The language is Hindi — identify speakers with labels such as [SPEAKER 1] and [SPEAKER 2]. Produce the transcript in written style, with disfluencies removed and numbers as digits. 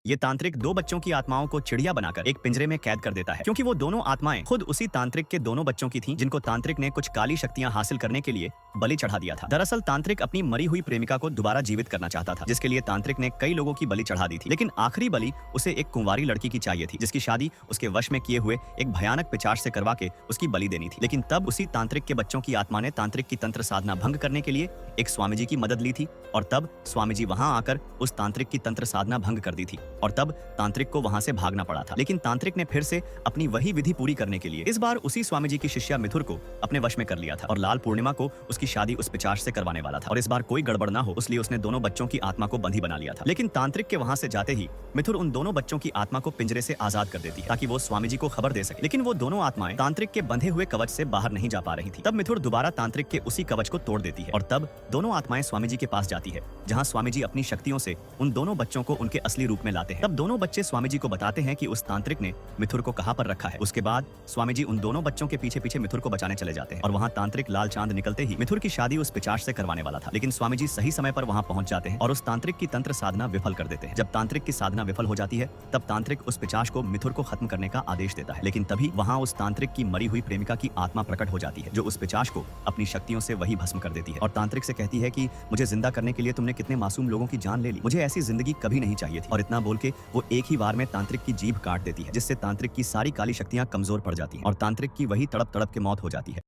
[SPEAKER 1] ये तांत्रिक दो बच्चों की आत्माओं को चिड़िया बनाकर एक पिंजरे में कैद कर देता है, क्योंकि वो दोनों आत्माएं खुद उसी तांत्रिक के दोनों बच्चों की थीं, जिनको तांत्रिक ने कुछ काली शक्तियां हासिल करने के लिए बलि चढ़ा दिया था। दरअसल तांत्रिक अपनी मरी हुई प्रेमिका को दोबारा जीवित करना चाहता था, जिसके लिए तांत्रिक ने कई लोगों की बलि चढ़ा दी थी, लेकिन आखिरी बलि उसे एक कुंवारी लड़की की चाहिए थी, जिसकी शादी उसके वश में किए हुए एक भयानक पिशाच से करवा के उसकी बलि देनी थी। लेकिन तब उसी तांत्रिक के बच्चों की आत्मा ने तांत्रिक की तंत्र साधना भंग करने के लिए एक स्वामी जी की मदद ली थी, और तब स्वामी जी वहां आकर उस तांत्रिक की तंत्र साधना भंग कर दी थी, और तब तांत्रिक को वहां से भागना पड़ा था। लेकिन तांत्रिक ने फिर से अपनी वही विधि पूरी करने के लिए इस बार उसी स्वामी जी की शिष्या मिथुर को अपने वश में कर लिया था, और लाल पूर्णिमा को उसकी शादी उस पिशाच से करवाने वाला था। और इस बार कोई गड़बड़ ना हो, इसलिए उसने दोनों बच्चों की आत्मा को बंधी बना लिया था। लेकिन तांत्रिक के वहां से जाते ही मिथुर उन दोनों बच्चों की आत्मा को पिंजरे से आजाद कर देती है, ताकि वो स्वामी जी को खबर दे सके। लेकिन वो दोनों आत्माएं तांत्रिक के बंधे हुए कवच से बाहर नहीं जा पा रही थी। तब मिथुर दोबारा तांत्रिक के उसी कवच को तोड़ देती है, और तब दोनों आत्माएं स्वामी जी के पास जाती है, जहां स्वामी जी अपनी शक्तियों से उन दोनों बच्चों को उनके असली रूप में लाते हैं। तब दोनों बच्चे स्वामी जी को बताते हैं कि उस तांत्रिक ने मिथुर को कहां पर रखा है। उसके बाद स्वामी जी उन दोनों बच्चों के पीछे पीछे मिथुर को बचाने चले जाते हैं, और वहां तांत्रिक लाल चांद निकलते ही मिथुर की शादी उस पिशाच से करवाने वाला था। लेकिन स्वामी जी सही समय पर वहां पहुंच जाते हैं और उस तांत्रिक की तंत्र साधना विफल कर देते हैं। जब तांत्रिक की साधना विफल हो जाती है, तब तांत्रिक उस पिशाच को मिथुर को खत्म करने का आदेश देता है। लेकिन तभी वहां उस तांत्रिक की मरी हुई प्रेमिका की आत्मा प्रकट हो जाती है, जो उस पिशाच को अपनी शक्तियों से वही भस्म कर देती है, और तांत्रिक से कहती है कि मुझे जिंदा करने के लिए तुमने कितने मासूम लोगों की जान ले ली, मुझे ऐसी जिंदगी कभी नहीं चाहिए थी। और इतना बोल के वो एक ही बार में तांत्रिक की जीभ काट देती है, जिससे तांत्रिक की सारी काली शक्तियां कमजोर पड़ जाती हैं, और तांत्रिक की वही तड़प तड़प के मौत हो जाती है।